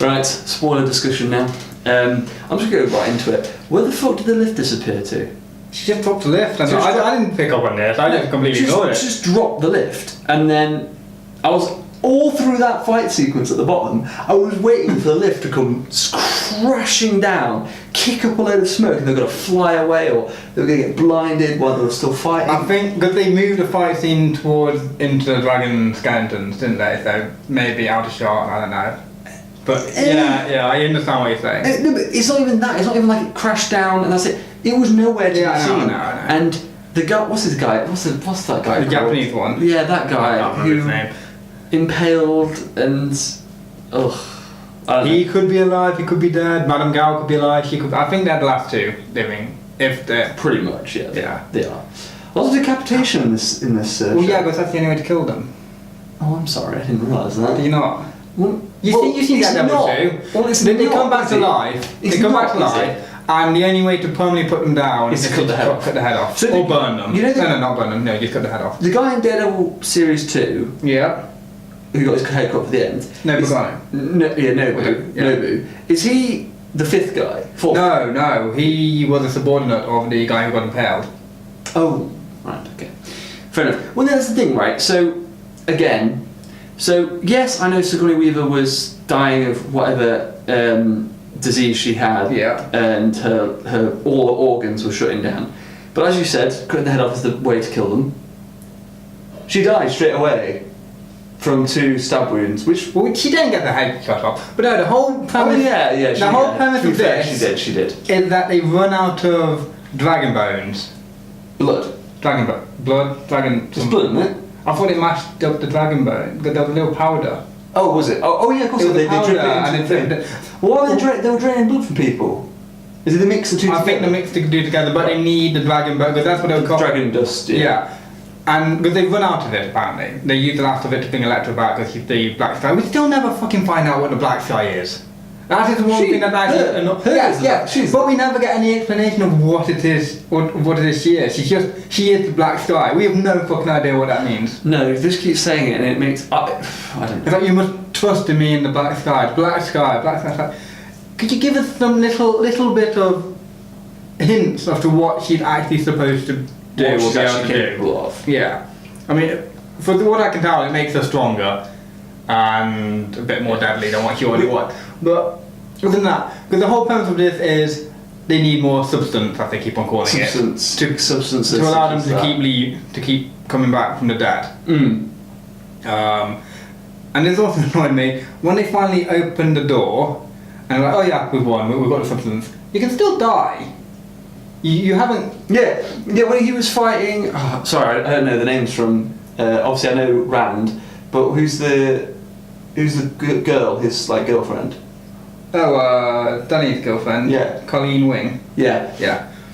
Right, spoiler discussion now. I'm just going to go right into it. Where the fuck did the lift disappear to? She just dropped the lift. And I didn't pick up on this. I just completely ignored it. Just dropped the lift, and then I was all through that fight sequence at the bottom. I was waiting for the lift to come crashing down, kick up a load of smoke, and they're going to fly away, or they're going to get blinded while they were still fighting. I think because they moved the fight scene into the dragon skeletons, didn't they? So maybe out of shot. I don't know. But yeah, I understand what you're saying. No, but it's not even that. It's not even like it crashed down and that's it. It was nowhere to be seen. I know. And the guy, what's that guy? What's that guy? The Japanese one. Yeah, that guy his name. Impaled and He could be alive. He could be dead. Madame Gao could be alive. She could. I think they're the last two living. If they're pretty much, yeah. Yeah, they are. Lots of decapitation in this. Well, yeah, because that's the only way to kill them. Oh, I'm sorry, I didn't realise that. Did you not? Well, you see that Daredevil too. Well, they come back to life. They come back to life. And the only way to permanently put them down is to cut the head off. So or burn them. You know no, not burn them. No, just cut the head off. The guy in Daredevil Series 2, yeah, who got his head cut for the end. Nobu. Is he the fifth guy? Fourth? No. He was a subordinate of the guy who got impaled. Oh, right. Okay. Fair enough. Well, that's the thing, right? So, again, yes, I know Sigourney Weaver was dying of whatever disease she had, and her all her organs were shutting down. But as you said, cutting the head off is the way to kill them. She died straight away from 2 stab wounds, which she didn't get the head cut off. But no, the whole premise. The whole premise of this. She did. Is that they run out of dragon bones. Blood. Dragon dragon. Just blood, isn't it? I thought it mashed up the dragon bone. There was a little powder. Oh, was it? Oh yeah, of course. They drip it into the thing. Why they were draining blood from people? Is it the mix of two? I think the mix to do together, but they need the dragon bone because that's what they would call dragon dust. Yeah. And because they've run out of it apparently, they used the last of it to bring Elektra back because the Black Sky. We still never fucking find out what the Black Sky is. That is the one thing that actually. But we never get any explanation of what it is. What it is she is. She is the Black Sky. We have no fucking idea what that means. No, this keeps saying it and it makes. I don't know. It's like you must trust in me in the Black Sky. Black Sky. Could you give us some little bit of hints as to what she's actually supposed to do or be able to do? Yeah. I mean, for what I can tell, it makes her stronger and a bit more deadly than what she already was. But other than that, because the whole premise of this is they need more substance, as they keep on calling it, substances to allow them to keep coming back from the dead. And this also annoyed me when they finally opened the door and they're like, oh yeah, we've won, we've got the substance. You can still die. You haven't. Yeah. When he was fighting. Oh, sorry, I don't know the names from. Obviously, I know Rand, but who's the girl? His girlfriend. Oh, Danny's girlfriend. Yeah. Colleen Wing. Yeah.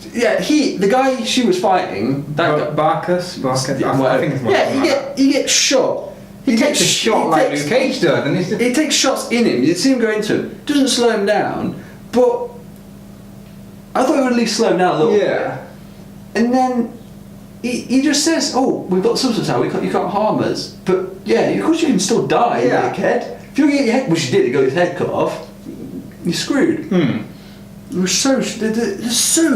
The guy she was fighting. That Barkus. I think it's he gets shot. He takes a shot like Luke Cage does, and he takes shots in him. You see him go into him. Doesn't slow him down, but I thought it would at least slow him down a little bit. And then he just says, "Oh, we've got the substance now. You can't harm us." But yeah, of course you can still die, dickhead. If you get your head, which he did, he got his head cut off. You're screwed. They're so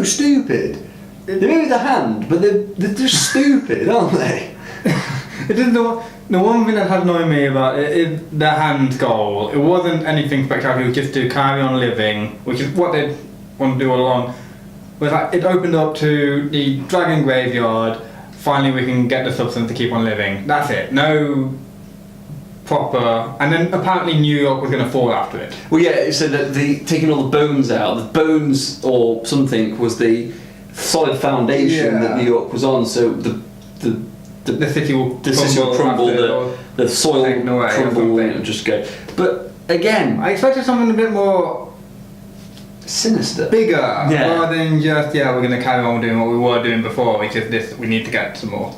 stupid. They move the hand, but they're just stupid, aren't they? It is the one thing that has annoyed me about it is the hand goal. It wasn't anything spectacular, it was just to carry on living, which is what they want to do all along. But it opened up to the dragon graveyard. Finally, we can get the substance to keep on living. That's it. No proper. And then apparently New York was going to fall after it. Well, yeah. It said that taking all the bones out, the bones or something was the solid foundation that New York was on. So the city will crumble, the soil will crumble and just go. But again, I expected something a bit more sinister, bigger, rather than just we're going to carry on doing what we were doing before, which is this. We need to get some more.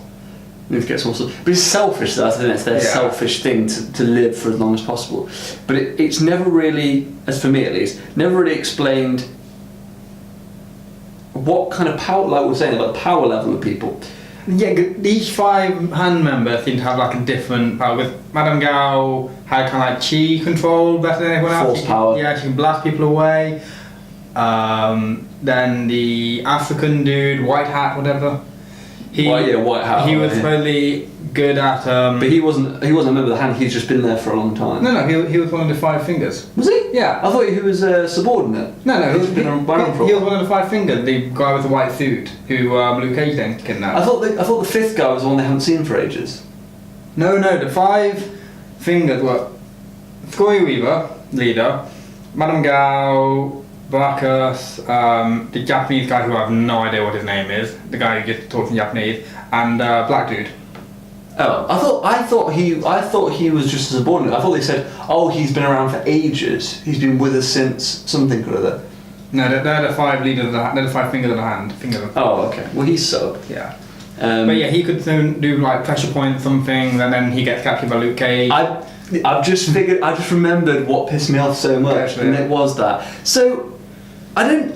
We need to get some more. But it's selfish. I think it's their selfish thing to live for as long as possible. But it's never really, as for me at least, never really explained what kind of power, like we were saying about the power level of people. Yeah, each 5 hand members seem to have like a different power. With Madame Gao had kind of like chi control better than everyone else. Force power. Yeah, she can blast people away. Then the African dude, White Hat, whatever. White Hat. He was supposedly good at. But he wasn't a member of the hand. He's just been there for a long time. No, he was one of the 5 fingers. Was he? Yeah. I thought he was a subordinate. No, He's been around for a he was one of the 5 fingers. The guy with the white suit who Luke Cage then kidnapped. I thought the 5th guy was the one they haven't seen for ages. No, the 5 fingers were Scory Weaver, leader, Madame Gao, Barkus, the Japanese guy who I have no idea what his name is, the guy who just talks in Japanese, and Black Dude. Oh, I thought he was just a subordinate. I thought they said, oh, he's been around for ages. He's been with us since something or other. No, they're the 5 leaders. They're the 5 fingers of the hand. Oh, okay. Well, he's sub. Yeah. But yeah, he could soon do like pressure point something, and then he gets captured by Luke Cage. I've just remembered what pissed me off so much, and it was that. So, I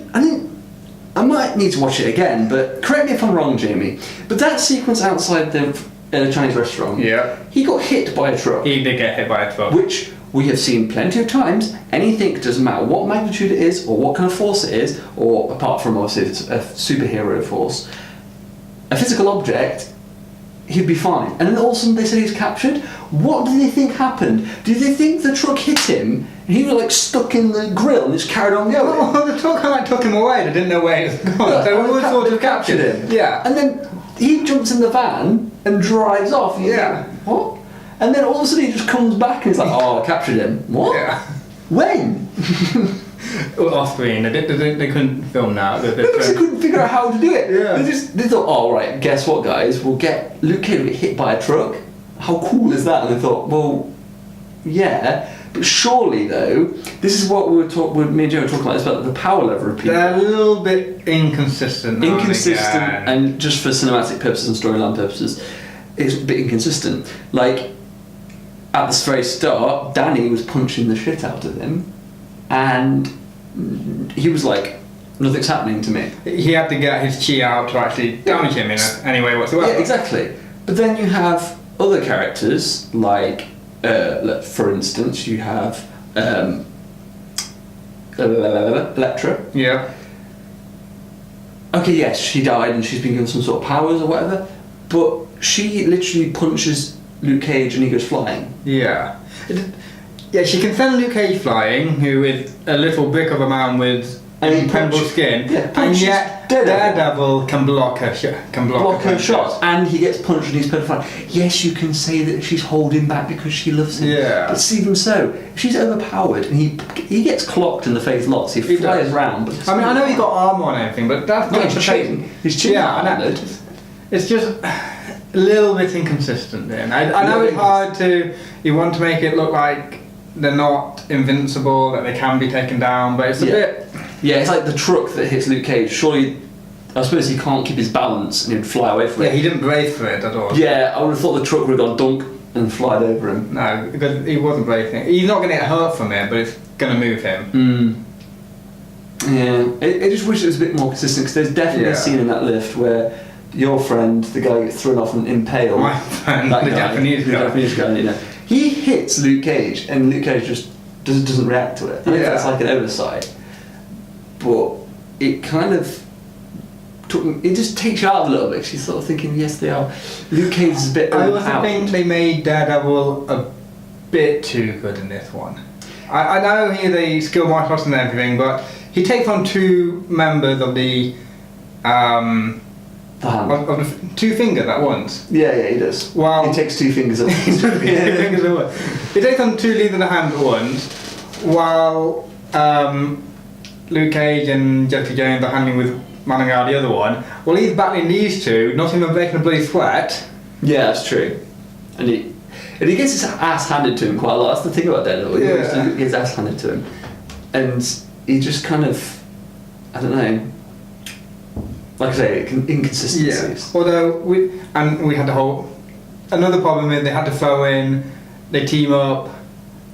might need to watch it again, but correct me if I'm wrong, Jamie. But that sequence outside the Chinese restaurant, yeah, he got hit by a truck. He did get hit by a truck, which we have seen plenty of times. Anything, doesn't matter what magnitude it is, or what kind of force it is, or apart from obviously it's a superhero force, a physical object, he'd be fine. And then all of a sudden they said he's captured. What do they think happened? Do they think the truck hit him and he was like stuck in the grill and just carried on going? Well, the truck kind of took him away. They didn't know where he was going. Yeah, So we were sort of captured him. Yeah. And then he jumps in the van and drives off. And yeah. Like, what? And then all of a sudden he just comes back and he's like, oh, I captured him. What? Yeah. When? Off screen. They couldn't film that. Because they couldn't figure out how to do it. Yeah. They thought, oh right, guess what, guys? We'll get Luke Cage will get hit by a truck. How cool is that? And they thought, well, yeah, but surely though, this is what me and Joe were talking about. It's about the power level of people. They're a little bit inconsistent. And just for cinematic purposes and storyline purposes, it's a bit inconsistent. Like at the very start, Danny was punching the shit out of him, and he was like, nothing's happening to me. He had to get his chi out to actually damage him in any way whatsoever. Yeah, exactly. But then you have other characters, like, for instance, you have Elektra. Yeah. Okay, yes, she died and she's been given some sort of powers or whatever, but she literally punches Luke Cage and he goes flying. Yeah. Yeah, she can send Luke Cage flying, who is a little brick of a man with impenetrable skin, and yet Daredevil can block her shots, and he gets punched and he's put flying. Yes, you can say that she's holding back because she loves him. Yeah. But even so, she's overpowered and he gets clocked in the face lots. He flies around. But I mean, I know he got armor and everything, but that's not his chin. His chin. Yeah, it's just a little bit inconsistent. Then I know it's hard to. You want to make it look like they're not invincible, that they can be taken down, but it's a bit. Yeah, it's like the truck that hits Luke Cage. Surely, I suppose he can't keep his balance and he'd fly away from it. Yeah, he didn't brace for it at all. Yeah, I would have thought the truck would have gone dunk and flied over him. No, because he wasn't bracing. He's not going to get hurt from it, but it's going to move him. Yeah, I just wish it was a bit more consistent, because there's definitely a scene in that lift where your friend, the guy, gets thrown off and impaled. My friend, that the guy, Japanese guy. You know, he hits Luke Cage and Luke Cage just doesn't react to it. I think that's like an oversight. But it kind of it just takes you out a little bit. She's sort of thinking, yes, they are. Luke Cage is a bit overpowered. I also think they made Daredevil a bit too good in this one. I know he's a skilled martial artist and everything, but he takes on 2 members of the of the 2 fingers at once. Yeah, he does. Well, he takes 2 fingers at once. He takes on 2 leads of the hand at once, while Luke Cage and Jessica Jones are handling with Manningham, the other one. Well, he's battling these 2, not even breaking a bloody sweat. Yeah, that's true. And he gets his ass handed to him quite a lot. That's the thing about Daredevil. He gets his ass handed to him, and he just kind of, I don't know. Like I say, inconsistencies. Yeah. Although we had the whole. Another problem is they had to throw in. They team up.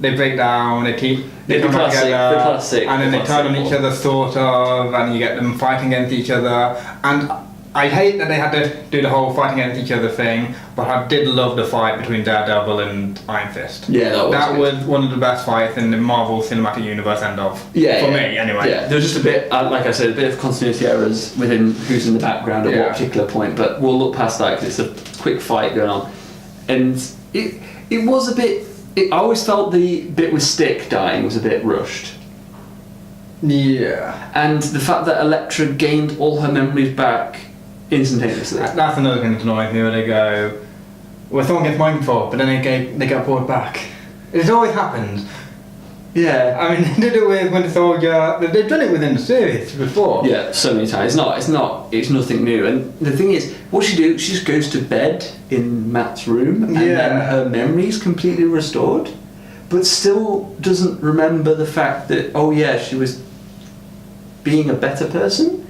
They break down. They come together, and then they turn on each other, sort of, and you get them fighting against each other. And I hate that they had to do the whole fighting against each other thing, but I did love the fight between Daredevil and Iron Fist. Yeah, that was one of the best fights in the Marvel Cinematic Universe end of. Yeah, for me anyway. Yeah, there was just a bit, like I said, a bit of continuity errors within who's in the background at what particular point, but we'll look past that because it's a quick fight going on. And it was a bit, I always felt the bit with Stick dying was a bit rushed. Yeah. And the fact that Elektra gained all her memories back instantaneously. That's another thing that's annoying me, where they go, well, someone gets mind control, but then they get brought back. It's always happened. Yeah. I mean, they did it with Winter Soldier. They've done it within the series before. Yeah, so many times. It's nothing new. And the thing is, what she do? She just goes to bed in Matt's room, and then her memory's completely restored, but still doesn't remember the fact that she was being a better person.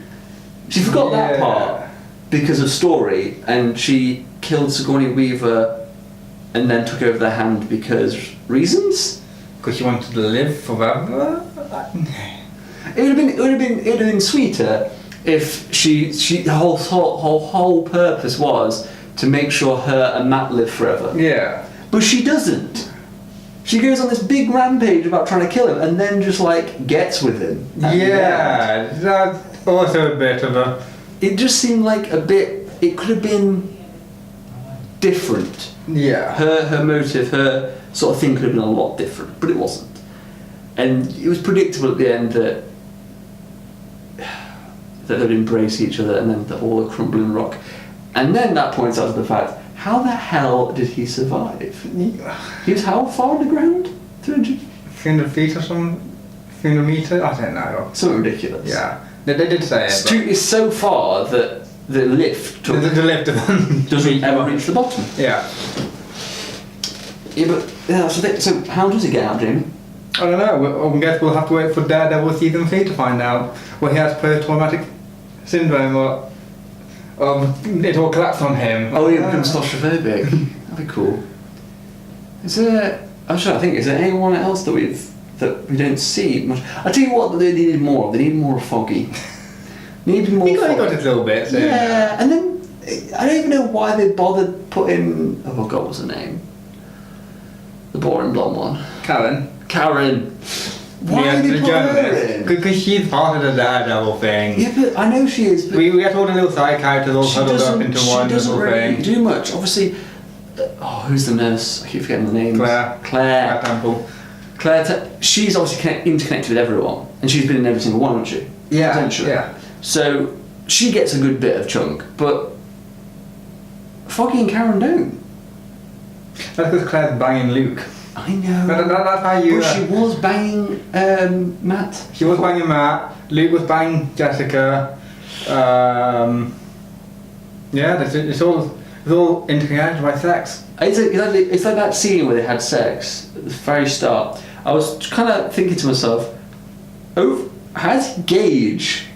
She forgot that part because of story, and she killed Sigourney Weaver, and then took over the hand because reasons. Because she wanted to live forever. It would have been sweeter if her whole purpose was to make sure her and Matt live forever. Yeah. But she doesn't. She goes on this big rampage about trying to kill him, and then just gets with him. Yeah, that's also a bit of a. It just seemed like a bit. It could have been different. Yeah. Her motive, her sort of thing could have been a lot different, but it wasn't. And it was predictable at the end that they'd embrace each other, and then all the crumbling rock. And then that points out to the fact, how the hell did he survive? He was how far on the ground? 300 feet or something? 300 meters? I don't know. Something ridiculous. Yeah. They did say it. It's so far that the lift the lift doesn't ever reach the bottom. Yeah. Yeah, but so how does he get out, Jamie? I don't know. I guess we'll have to wait for Daredevil season 3 to find out. Well, he has post-traumatic syndrome, or it all collapsed on him. Oh, he becomes claustrophobic. That'd be cool. Is there? I'm trying to think. Is there anyone else that we don't see much? I tell you what, they needed more. They need more Foggy. Needed more. He got his little bit. So yeah, and then I don't even know why they bothered putting. Oh God, what's her name? The boring blonde one. Karen. Why did they put her in? Because she's part of the Daredevil thing. Yeah, but I know she is. But we get all the little side characters all huddled up into one little thing. She doesn't really do much. Obviously, who's the nurse? I keep forgetting the names. Claire Temple. She's obviously interconnected with everyone, and she's been in every single one, hasn't she? Yeah. Essentially. Yeah. So she gets a good bit of chunk, but Foggy and Karen don't. That's because Claire's banging Luke. I know. That's how you. But she was banging Matt. She was banging Matt. Luke was banging Jessica. Yeah, it's all interconnected by sex. It's like that scene where they had sex at the very start. I was kind of thinking to myself, has Gage?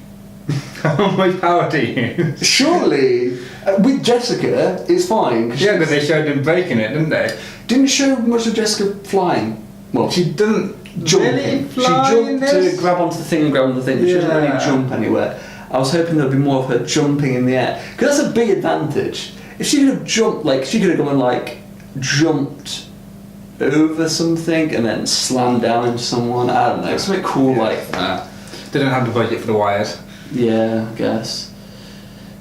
How much power do you? Surely, with Jessica, it's fine. Yeah, because they showed him breaking it, didn't they? Didn't show much of Jessica flying. Well, she doesn't jump. Really She jumped to grab onto the thing and grab onto the thing, but she doesn't really jump anywhere. I was hoping there'd be more of her jumping in the air, because that's a big advantage. If she could have jumped, she could have gone and jumped over something and then slammed down into someone. I don't know, something cool like that. They don't have the budget for the wires. Yeah, I guess.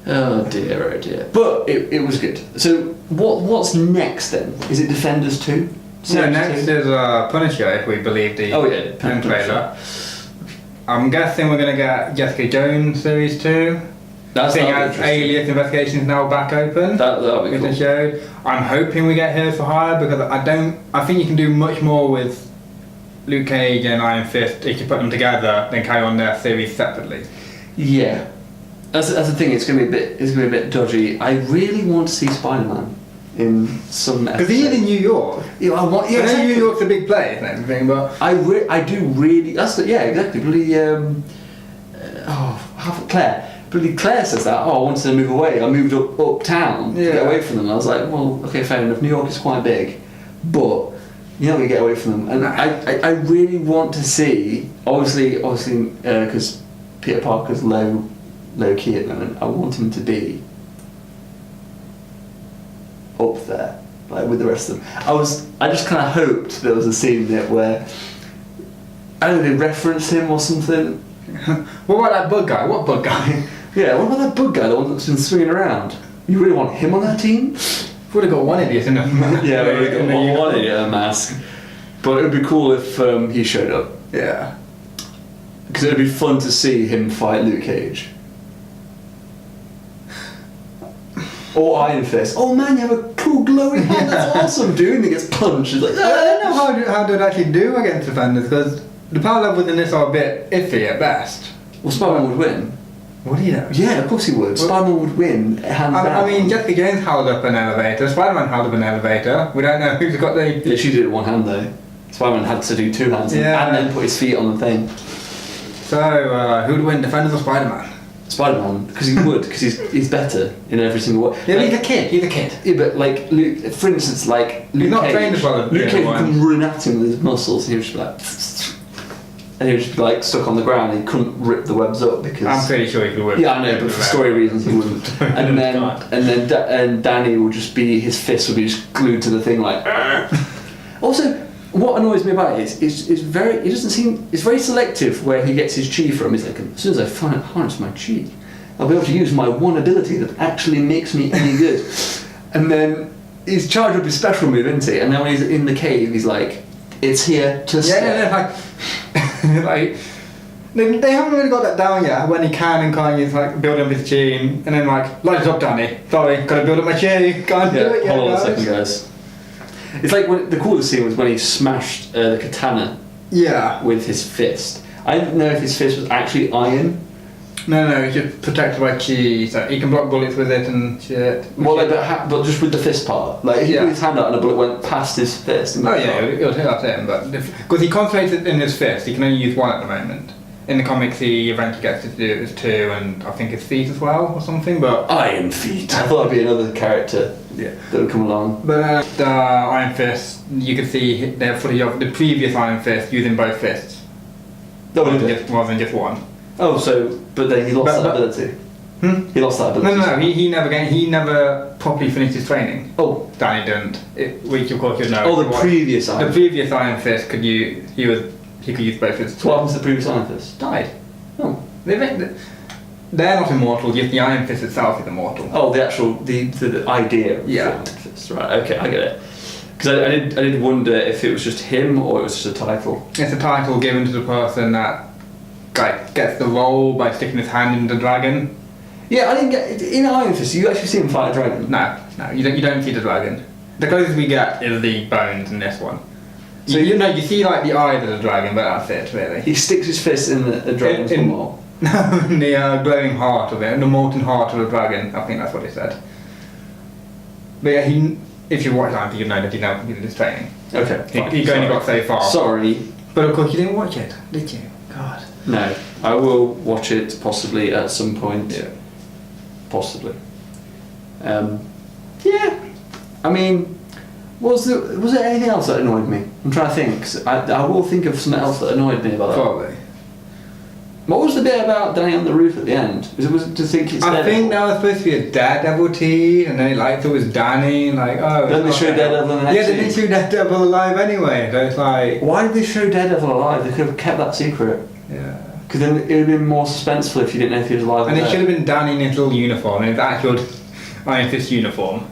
Oh dear. But it was good. So what's next then? Is it Defenders 2? No, next is Punisher, if we believe the trailer. I'm guessing we're going to get Jessica Jones Series 2. Seeing as Alias Investigations now back open. That'll be cool. Show. I'm hoping we get Heroes for Hire, because I think you can do much more with Luke Cage and Iron Fist if you put them together than carry on their series separately. Yeah. That's the thing, it's going to be a bit dodgy. I really want to see Spider-Man in some episode. Because he is in New York. Yeah, I know exactly. New York's a big place and everything, but I do really. Exactly. Bloody Claire. Bloody Claire says that. Oh, I wanted to move away. I moved uptown to get away from them. I was like, well, okay, fair enough. New York is quite big, but you're not going to get away from them. And I really want to see, obviously, because Peter Parker's low low key at the moment. I want him to be up there, like with the rest of them. I just kind of hoped there was a scene in it where I don't know, they reference him or something. What about that bug guy? What bug guy? Yeah, what about that bug guy, the one that's been swinging around? You really want him on that team? Would have got one idiot in a Yeah, we would have got one idiot in a mask. But it would be cool if he showed up. Yeah. Because it would be fun to see him fight Luke Cage. Or Iron Fist. Oh man, you have a cool glowing hand, that's awesome, dude. And he gets punched. He's like, I don't know how they'd actually do against defenders, because the power levels in this are a bit iffy at best. Well, Spider-Man would win. Would he though? Yeah, of course he would. Spider-Man would win, hands down. I mean, Jessica Jones held up an elevator, Spider-Man held up an elevator. We don't know who's got the... Yeah, she did it one hand though. Spider-Man had to do two hands and then put his feet on the thing. So, who'd win, Defenders or Spider-Man? Spider-Man, because he would, because he's better in every single way. Yeah, like, he's a kid. Yeah, but like, Luke, for instance, like Luke He's not Cage, trained as well as Luke the Cage other would come running at him with his muscles, and he would just be like, and he would just be like stuck on the ground, and he couldn't rip the webs up because. I'm pretty sure he could whip. Yeah, I know, but for story reasons he wouldn't. and then Danny would just be, his fist would be just glued to the thing like. Also, what annoys me about it is very, it doesn't seem, it's very selective where he gets his chi from. He's like, as soon as I harness my chi, I'll be able to use my one ability that actually makes me any good. And then he's charged with his special move, isn't he? And then when he's in the cave, he's like, it's here to stay. Yeah, like they haven't really got that down yet. When he can and can't, he's like building up his chi, and then like, light it up, Danny. Sorry, gotta build up my chi. Can't do it yet, hold on guys. a second, guys. It's like when, the coolest scene was when he smashed the katana. Yeah. With his fist. I didn't know if his fist was actually iron. No, he's just protected by chi, so he can block bullets with it and shit. Well, like, but just with the fist part. Like, he put his hand out and a bullet went past his fist. Oh yeah, it'll hit off him, but because he concentrated in his fist, he can only use one at the moment. In the comics, he eventually gets to do it with two, and I think his feet as well, or something. But Iron Feet. I thought it'd be another character that would come along. But the Iron Fist, you can see their footage of the previous Iron Fist using both fists, rather than just one. Oh, so but then he lost that ability. He lost that ability. No. He never properly finished his training. Oh, Danny didn't. Which of course you know. Oh, the previous Iron. The previous Iron Fist could use. He could use both fists. So what happens to the previous Iron Fist? Died. Oh. They're not immortal. Just the Iron Fist itself is immortal. Oh, the actual the idea. Of the Iron Fist. Right. Okay, I get it. Because I did wonder if it was just him or it was just a title. It's a title given to the person that gets the role by sticking his hand in the dragon. Yeah, I didn't get in Iron Fist. You actually see him fight a dragon? No, you don't see the dragon. The closest we get is the bones in this one. So you see like the eyes of the dragon, but that's it really. He sticks his fist in the dragon's maw. No, in the glowing heart of it, in the molten heart of the dragon. I think that's what he said. But yeah, if you watch Iron Fist, you know that he did his training. Okay. He only got so far. Sorry. But of course you didn't watch it, did you? God. No, I will watch it possibly at some point. Yeah. Possibly. Yeah. I mean, was there anything else that annoyed me? I'm trying to think. 'Cause I will think of something else that annoyed me about that. Probably. What was the bit about Danny on the roof at the end? Was it to think it's I think that was supposed to be a Daredevil tea, and then it was Danny, like, oh... Then they showed Daredevil in the next Yeah, they didn't show Daredevil alive anyway, so it's like... Why did they show Daredevil alive? They could have kept that secret. Yeah. Because then it would have been more suspenseful if you didn't know if he was alive. And it should have been Danny in his little uniform, in his actual Iron Fist uniform.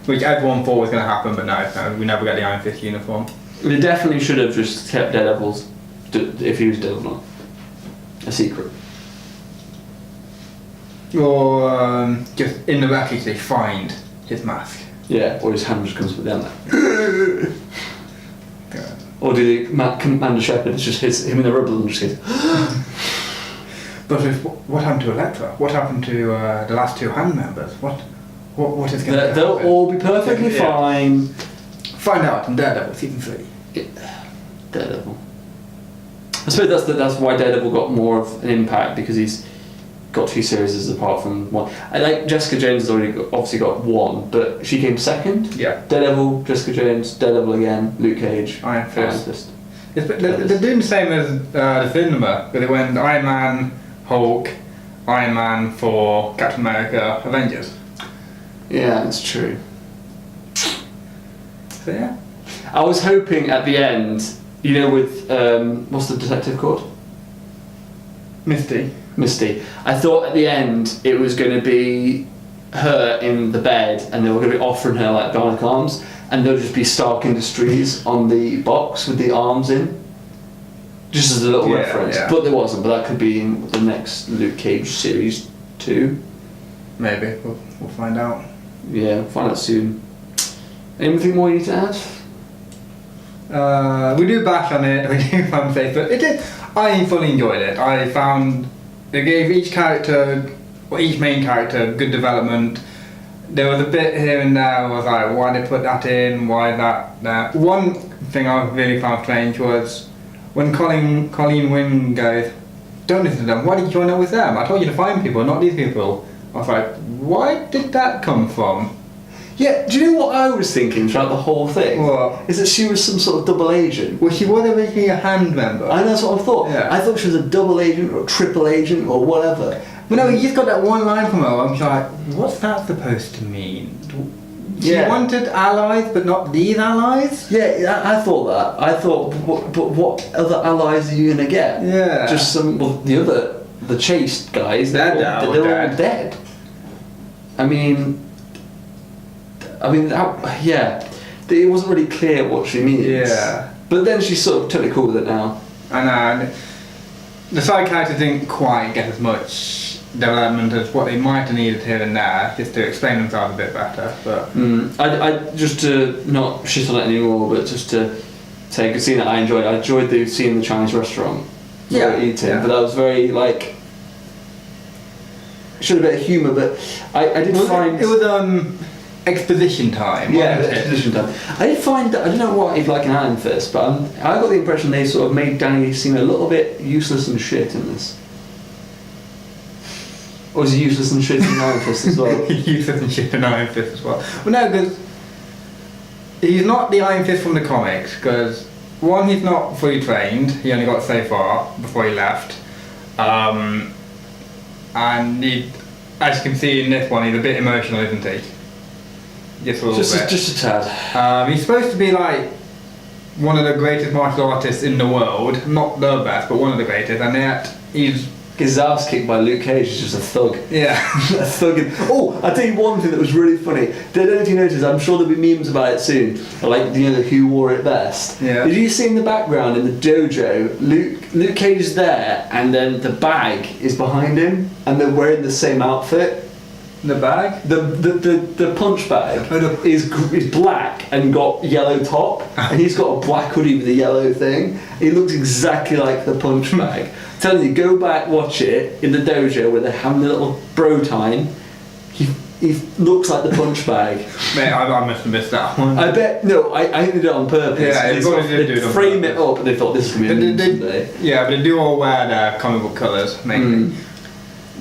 Which everyone thought was going to happen, but no, we never get the Iron Fist uniform. They definitely should have just kept Daredevil's, if he was dead or not, a secret. Or just in the wreckage they find his mask. Yeah, or his hand just comes down there. Yeah. Or do Commander Shepard just hits him in the rubble and just goes... But what happened to Elektra? What happened to the last two hand members? What is going to happen? They'll all be perfectly fine. Find out in Daredevil season 3. Daredevil. I suppose that's why Daredevil got more of an impact, because he's got 2 series apart from one. I like Jessica Jones has obviously got 1, but she came second. Yeah. Daredevil, Jessica Jones, Daredevil again, Luke Cage, Iron Fist. They're doing the same as the cinema, because they went Iron Man, Hulk, Iron Man, Thor, Captain America, Avengers. Yeah, that's true. So yeah. I was hoping at the end, with what's the detective called? Misty. I thought at the end it was going to be her in the bed, and they were going to be offering her like bionic arms, and there'll just be Stark Industries on the box with the arms in, just as a little reference. Yeah. But there wasn't. But that could be in the next Luke Cage series 2. Maybe we'll find out. Yeah, we'll find out soon. Anything more you need to add? We do bash on it. We do fun faith, but I fully enjoyed it. I found it gave each main character good development. There was a bit here and there I was like, why did they put that in? Why that there? One thing I really found strange was when Colleen Wing goes, don't listen to them. Why did you join up with them? I told you to find people, not these people. I was like, why did that come from? Yeah, do you know what I was thinking throughout the whole thing? What? Is that she was some sort of double agent. Well, she was originally a hand member. I know, that's what I thought. Yeah. I thought she was a double agent or a triple agent or whatever. But no, you just got that one line from her. I'm just like, what's that supposed to mean? She wanted allies, but not these allies? Yeah, I thought that. I thought, but what other allies are you going to get? Yeah. Just the chased guys, They're all dead. I mean, it wasn't really clear what she means. Yeah. But then she's sort of totally cool with it now. And the side characters didn't quite get as much development as what they might have needed here and there, just to explain themselves a bit better. But I just to not shit on it anymore, but just to say, a scene that I enjoyed. I enjoyed the scene in the Chinese restaurant. Yeah. Eating, but that was very like. Showed a bit of humour, but I did find it was exposition time. Yeah, wasn't it? exposition time. I did find that I don't know what he'd like an Iron Fist, but I got the impression they sort of made Danny seem a little bit useless and shit in this. Or was he useless and shit in Iron Fist as well? Useless and shit in Iron Fist as well. Well, no, because he's not the Iron Fist from the comics. Because one, he's not fully trained. He only got so far before he left. And as you can see in this one, he's a bit emotional, isn't he? Just a little bit. Just a tad. He's supposed to be like one of the greatest martial artists in the world, not the best, but one of the greatest, and yet he's his ass kicked by Luke Cage is just a thug. Yeah. A thug. I'll tell you one thing that was really funny. I don't know if you noticed, I'm sure there'll be memes about it soon. Like, who wore it best. Yeah. Did you see in the background in the dojo, Luke Cage is there and then the bag is behind him and they're wearing the same outfit? The bag? The punch bag is black and got yellow top, and he's got a black hoodie with a yellow thing. He looks exactly like the punch bag. I'm telling you, go back, watch it in the dojo where they're having a little bro time. He looks like the punch bag. Mate, I must have missed that one. I bet, no, I think they did it on purpose. Yeah, they frame it up and they thought this is going to be a meme someday. Yeah, but they do all wear their comic book colours, mainly.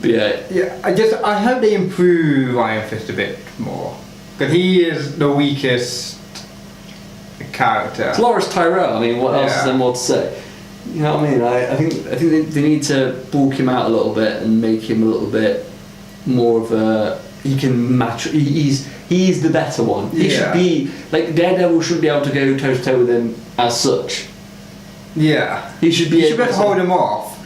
But yeah, I hope they improve Iron Fist a bit more, because he is the weakest character. It's Loris Tyrell. I mean, what else is there more to say? You know what I mean? I think they need to bulk him out a little bit and make him a little bit more of a. He can match. He's the better one. He should be like Daredevil. Shouldn't be able to go toe to toe with him as such. Yeah, he should be able to hold him off,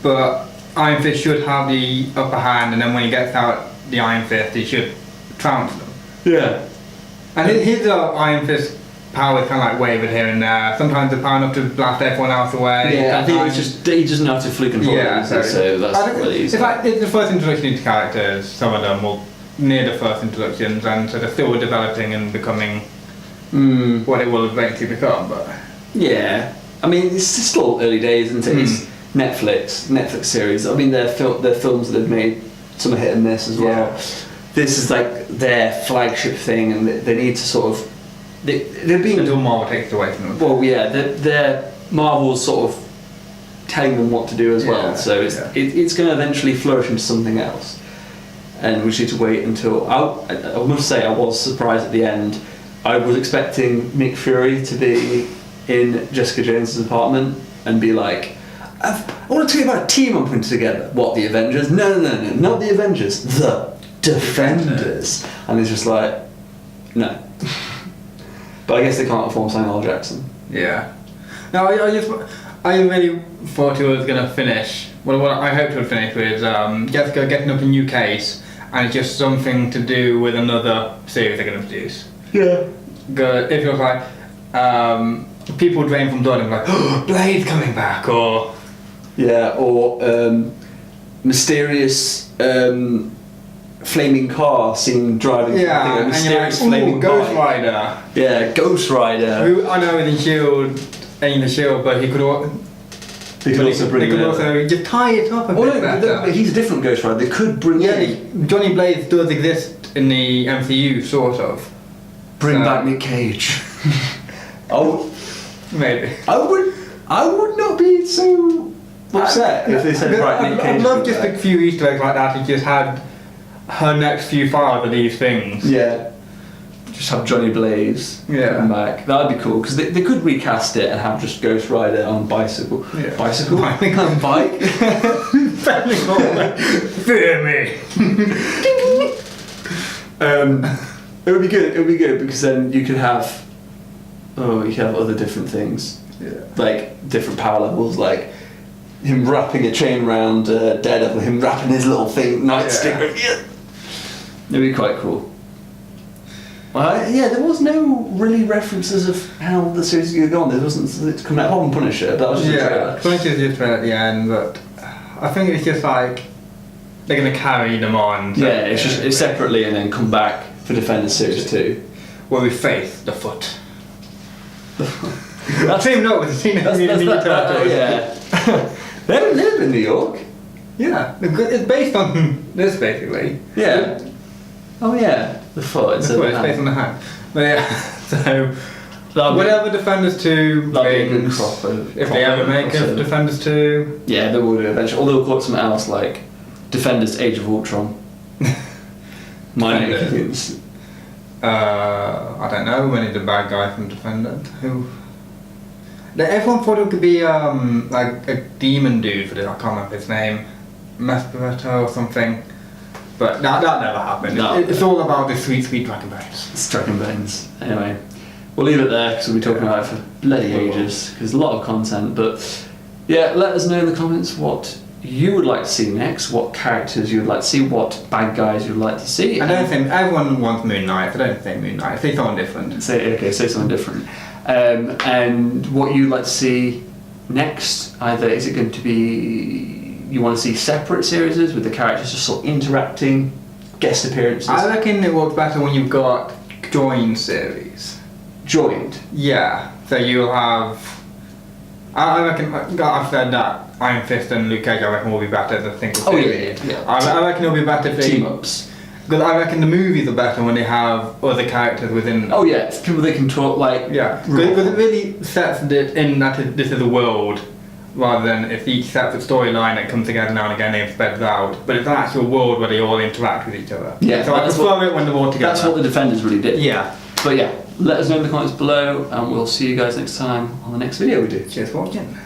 but Iron Fist should have the upper hand, and then when he gets out the Iron Fist, he should trounce them. Yeah. And his Iron Fist power is kind of like wavered here and there. Sometimes the power enough to blast everyone else away. Yeah, I think it's just he doesn't know how to fully control it, so that's really easy. In fact, it's the first introduction into characters. Some of them will near the first introductions, and so they're still developing and becoming what it will eventually become. But yeah, I mean it's still early days, isn't it? It's Netflix series. I mean, they're films that they've made. Some are hit and miss as well. Yeah. This is like their flagship thing, and they need to sort of they're being until Marvel takes it away from them. Well, yeah, they're Marvel's sort of telling them what to do as well. So it's going to eventually flourish into something else, and we just need to wait until. I must say, I was surprised at the end. I was expecting Nick Fury to be in Jessica Jones's apartment and be like, I want to tell you about a team I'm putting together. What, the Avengers? No, not the Avengers. The Defenders. And it's just like, no. But I guess they can't afford Samuel L. Jackson. Yeah. No, I really thought it was gonna finish. Well, what I hoped it would finish with Jessica getting up a new case, and it's just something to do with another series they're gonna produce. Yeah. Good. If it was like people drain from blood and like, oh, Blade's coming back, or yeah, or mysterious flaming car seen driving. yeah, a mysterious and flaming Ghost bike. Rider. Yeah, Ghost Rider. Who I know in Shield, in the Shield, but he could. They could also bring. They could also just tie it up a Well, bit no, better. he's a different Ghost Rider. They could bring in. Johnny Blaze does exist in the MCU, sort of. Bring back Nick Cage. Oh, Maybe. I would not be so upset if they said right Nick Cage. I'd love just a few Easter eggs like that. He just had her next few files of these things. Yeah. Just have Johnny Blaze come back. That'd be cool because they could recast it and have just Ghost Rider on bicycle. Yeah. Bicycle? On bike? Fear me. It would be good. It would be good because then you could have other different things. Yeah. Like different power levels, like him wrapping a chain around Daredevil, him wrapping his little thing, nightstick. Yeah. It'd be quite cool. There was no really references of how the series is going to go on. There wasn't. It's coming out of Punisher, that was just a trailer. Punisher's just at the end, but I think it's just like they're going to carry them on. So Yeah, it's separately and then come back for Defenders Series 2. Where we face the Foot. Same note with the yeah. They don't live in New York. Yeah, it's based on this basically. Yeah. Oh yeah, the Foot. It's based on the hand. But yeah, so whatever Defenders 2 brings, if they ever make a Defenders 2. Yeah, they will do eventually. Or they'll call it something else like Defenders Age of Ultron. Minor inconvenience. I don't know, when the bad guy from Defenders. Who? Everyone thought it could be like a demon dude for this. I can't remember his name. Mesperito or something. But that never happened. No. It's all about the sweet Dragon Bones. It's Dragon Bones. Anyway, we'll leave it there because we'll be talking about it for bloody ages. Because a lot of content. But yeah, let us know in the comments what you would like to see next, what characters you would like to see, what bad guys you would like to see. I don't think everyone wants Moon Knight. I don't think Moon Knight. Say something different. Say something different. And what you'd like to see next. Either is it going to be you want to see separate series with the characters just sort of interacting, guest appearances? I reckon it works better when you've got joined series. Joined? Yeah. So you'll have. I reckon. I've said that Iron Fist and Luke Cage. I reckon will be better than single series. Yeah. I reckon it'll be better if they team ups. Because I reckon the movies are better when they have other characters within. Oh yeah, it's people that can talk like. Yeah. Because it really sets it in that this is a world. Rather than if each separate storyline that comes together now and again and spreads out, but it's an actual world where they all interact with each other. Yeah, so I prefer it when they're all together. That's what the Defenders really did. Yeah. But yeah, let us know in the comments below, and we'll see you guys next time on the next video we do. Cheers for watching.